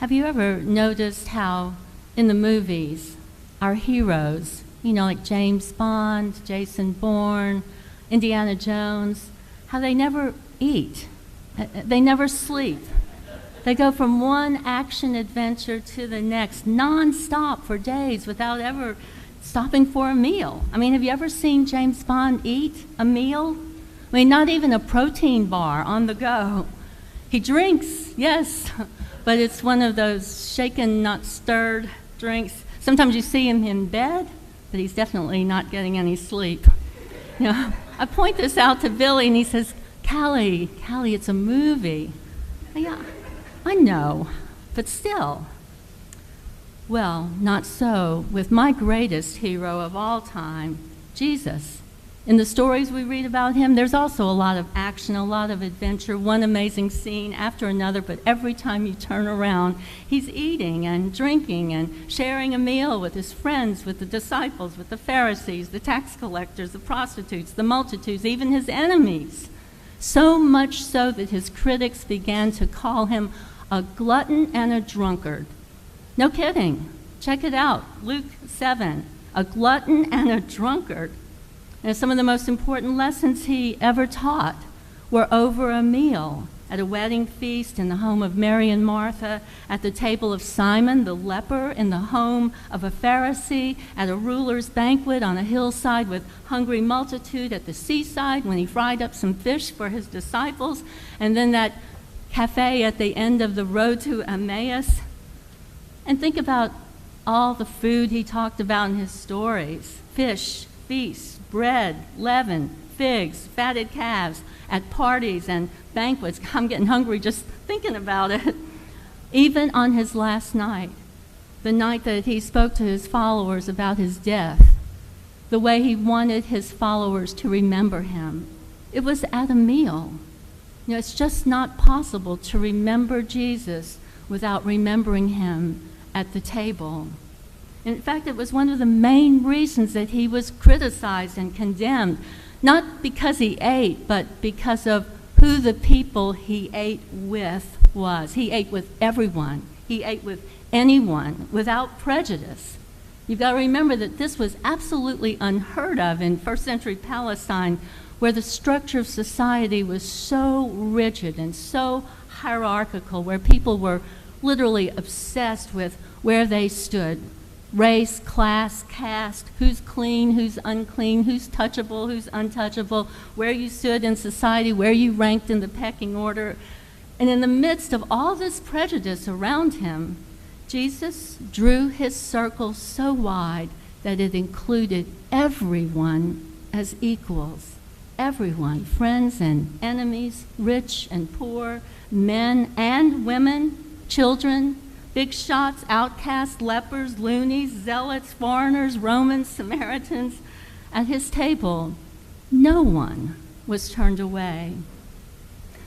Have you ever noticed how in the movies, our heroes, like James Bond, Jason Bourne, Indiana Jones, how they never eat, they never sleep. They go from one action adventure to the next, non-stop for days without ever stopping for a meal. I mean, have you ever seen James Bond eat a meal? I mean, not even a protein bar on the go. He drinks, yes, but it's one of those shaken, not stirred drinks. Sometimes you see him in bed, but he's definitely not getting any sleep. I point this out to Billy, and he says, Callie, it's a movie. Yeah, I know, but still. Well, not so with my greatest hero of all time, Jesus. In the stories we read about him, there's also a lot of action, a lot of adventure, one amazing scene after another, but every time you turn around, he's eating and drinking and sharing a meal with his friends, with the disciples, with the Pharisees, the tax collectors, the prostitutes, the multitudes, even his enemies. So much so that his critics began to call him a glutton and a drunkard. No kidding. Check it out. Luke 7, a glutton and a drunkard. And some of the most important lessons he ever taught were over a meal, at a wedding feast in the home of Mary and Martha, at the table of Simon the leper, in the home of a Pharisee, at a ruler's banquet on a hillside with hungry multitude, at the seaside when he fried up some fish for his disciples, and then that cafe at the end of the road to Emmaus. And think about all the food he talked about in his stories: fish, feasts, bread, leaven, figs, fatted calves, at parties and banquets. I'm getting hungry just thinking about it. Even on his last night, the night that he spoke to his followers about his death, the way he wanted his followers to remember him, it was at a meal. It's just not possible to remember Jesus without remembering him at the table. In fact, it was one of the main reasons that he was criticized and condemned, not because he ate, but because of who the people he ate with was. He ate with everyone. He ate with anyone without prejudice. You've got to remember that this was absolutely unheard of in first century Palestine, where the structure of society was so rigid and so hierarchical, where people were literally obsessed with where they stood. Race, class, caste, who's clean, who's unclean, who's touchable, who's untouchable, where you stood in society, where you ranked in the pecking order. And in the midst of all this prejudice around him, Jesus drew his circle so wide that it included everyone as equals. Everyone, friends and enemies, rich and poor, men and women, children, big shots, outcasts, lepers, loonies, zealots, foreigners, Romans, Samaritans. At his table, no one was turned away.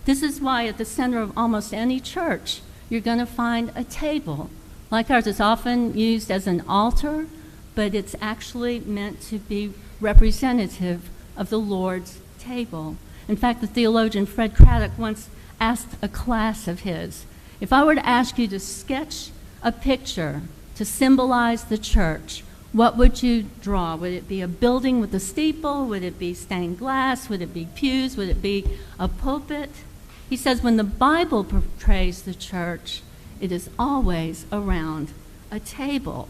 This is why at the center of almost any church, you're going to find a table. Like ours, it's often used as an altar, but it's actually meant to be representative of the Lord's table. In fact, the theologian Fred Craddock once asked a class of his, if I were to ask you to sketch a picture to symbolize the church, what would you draw? Would it be a building with a steeple? Would it be stained glass? Would it be pews? Would it be a pulpit? He says when the Bible portrays the church, it is always around a table.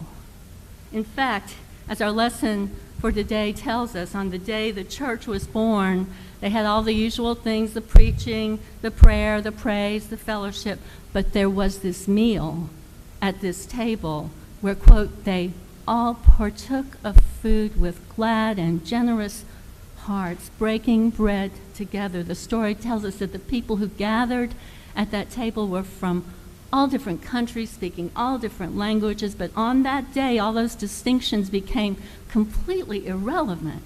In fact, as our lesson for today tells us, on the day the church was born, they had all the usual things, the preaching, the prayer, the praise, the fellowship, but there was this meal at this table where, quote, they all partook of food with glad and generous hearts, breaking bread together. The story tells us that the people who gathered at that table were from all different countries, speaking all different languages, but on that day, all those distinctions became completely irrelevant.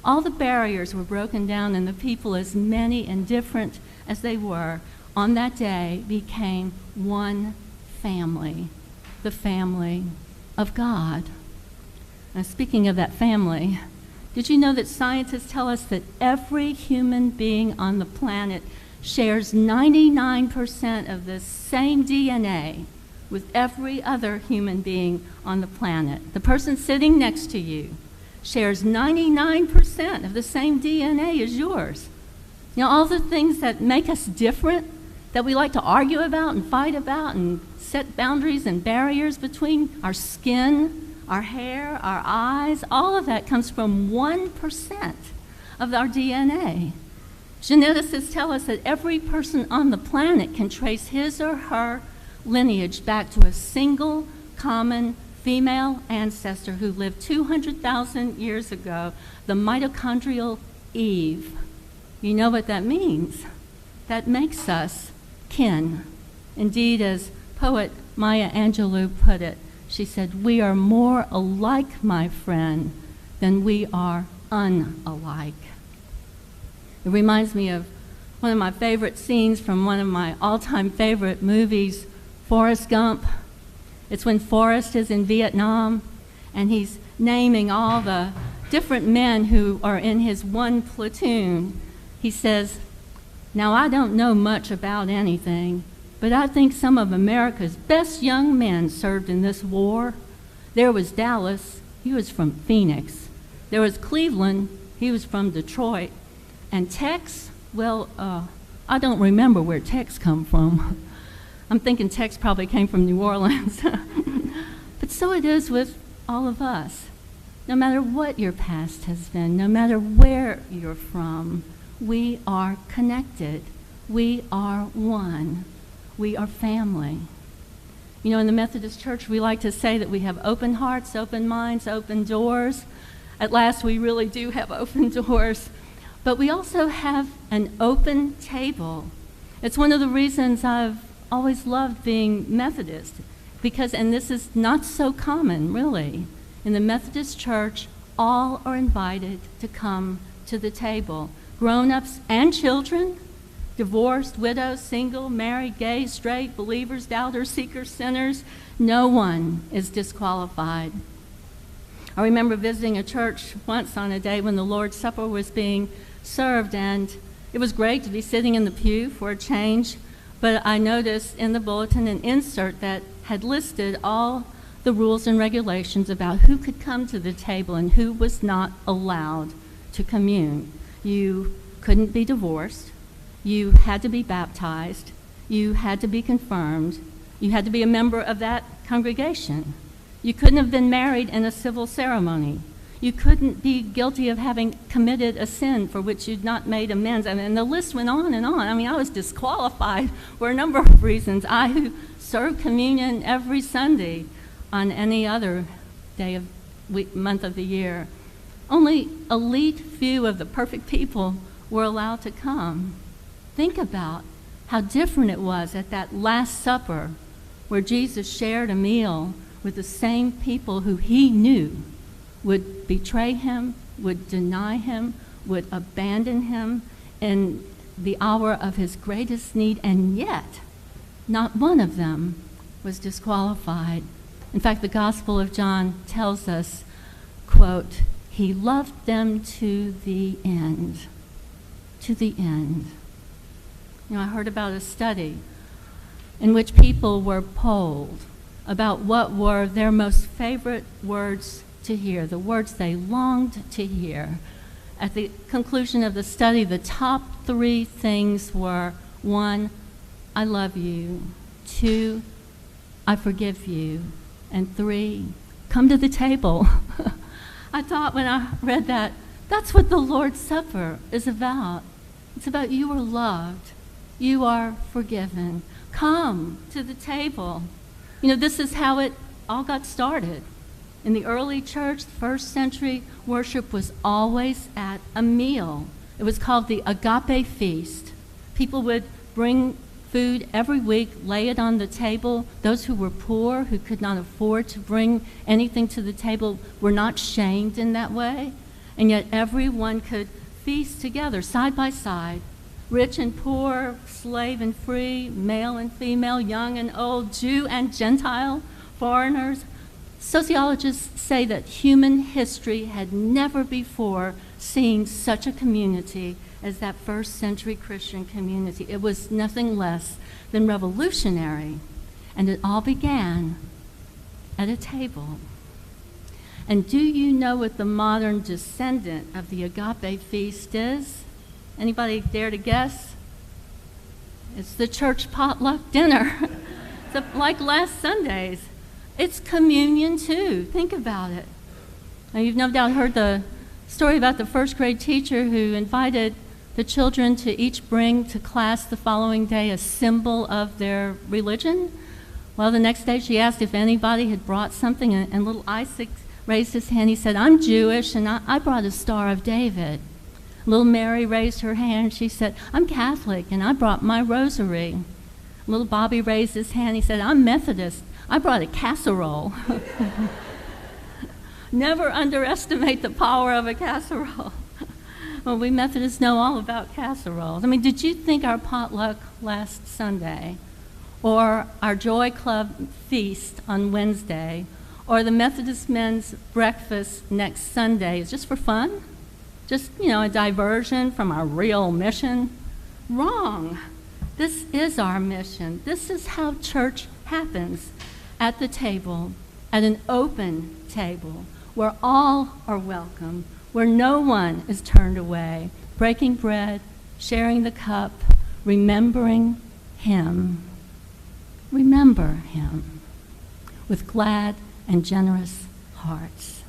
All the barriers were broken down, and the people, as many and different as they were, on that day became one family, the family of God. Now, speaking of that family, did you know that scientists tell us that every human being on the planet shares 99% of the same DNA with every other human being on the planet. The person sitting next to you shares 99% of the same DNA as yours. You know, all the things that make us different, that we like to argue about and fight about and set boundaries and barriers between our skin, our hair, our eyes, all of that comes from 1% of our DNA. Geneticists tell us that every person on the planet can trace his or her lineage back to a single common female ancestor who lived 200,000 years ago, the mitochondrial Eve. You know what that means? That makes us kin. Indeed, as poet Maya Angelou put it, she said, "We are more alike, my friend, than we are unalike." It reminds me of one of my favorite scenes from one of my all-time favorite movies, Forrest Gump. It's when Forrest is in Vietnam and he's naming all the different men who are in his one platoon. He says, "Now I don't know much about anything, but I think some of America's best young men served in this war. There was Dallas, he was from Phoenix. There was Cleveland, he was from Detroit. And Tex, well, I don't remember where Tex come from." I'm thinking Tex probably came from New Orleans. But so it is with all of us. No matter what your past has been, no matter where you're from, we are connected. We are one. We are family. You know, in the Methodist Church, we like to say that we have open hearts, open minds, open doors. At last, we really do have open doors. But we also have an open table. It's one of the reasons I've always loved being Methodist, because, and this is not so common, really, in the Methodist Church, all are invited to come to the table. Grown-ups and children, divorced, widows, single, married, gay, straight, believers, doubters, seekers, sinners, no one is disqualified. I remember visiting a church once on a day when the Lord's Supper was being served, and it was great to be sitting in the pew for a change, but I noticed in the bulletin an insert that had listed all the rules and regulations about who could come to the table and who was not allowed to commune. You couldn't be divorced, you had to be baptized, you had to be confirmed, you had to be a member of that congregation. You couldn't have been married in a civil ceremony. You couldn't be guilty of having committed a sin for which you'd not made amends. And the list went on and on. I mean, I was disqualified for a number of reasons. I, who served communion every Sunday on any other day of month of the year. Only elite few of the perfect people were allowed to come. Think about how different it was at that Last Supper where Jesus shared a meal with the same people who he knew would betray him, would deny him, would abandon him in the hour of his greatest need, and yet not one of them was disqualified. In fact, the Gospel of John tells us, quote, "He loved them to the end." To the end. You know, I heard about a study in which people were polled about what were their most favorite words to hear, the words they longed to hear. At the conclusion of the study, the top 3 things were: 1, I love you; 2, I forgive you; and 3, come to the table. I thought when I read that, that's what the Lord's Supper is about. It's about you are loved, you are forgiven. Come to the table. You know, this is how it all got started. In the early church, first century worship was always at a meal. It was called the agape feast. People would bring food every week, lay it on the table. Those who were poor, who could not afford to bring anything to the table, were not shamed in that way. And yet everyone could feast together, side by side. Rich and poor, slave and free, male and female, young and old, Jew and Gentile, foreigners. Sociologists say that human history had never before seen such a community as that first century Christian community. It was nothing less than revolutionary. And it all began at a table. And do you know what the modern descendant of the agape feast is? Anybody dare to guess? It's the church potluck dinner. Like last Sunday's. It's communion too. Think about it. Now, you've no doubt heard the story about the first grade teacher who invited the children to each bring to class the following day a symbol of their religion. Well, the next day she asked if anybody had brought something, and little Isaac raised his hand. He said, "I'm Jewish, and I brought a Star of David." Little Mary raised her hand. She said, "I'm Catholic, and I brought my rosary." Little Bobby raised his hand. He said, "I'm Methodist. I brought a casserole." Never underestimate the power of a casserole. Well, we Methodists know all about casseroles. I mean, did you think our potluck last Sunday, or our Joy Club feast on Wednesday, or the Methodist men's breakfast next Sunday is just for fun? Just, a diversion from our real mission? Wrong. This is our mission. This is how church happens, at the table, at an open table, where all are welcome, where no one is turned away, breaking bread, sharing the cup, remembering Him. Remember Him with glad and generous hearts.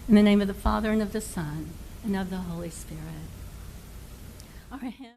In the name of the Father, and of the Son, and of the Holy Spirit. Our hymn.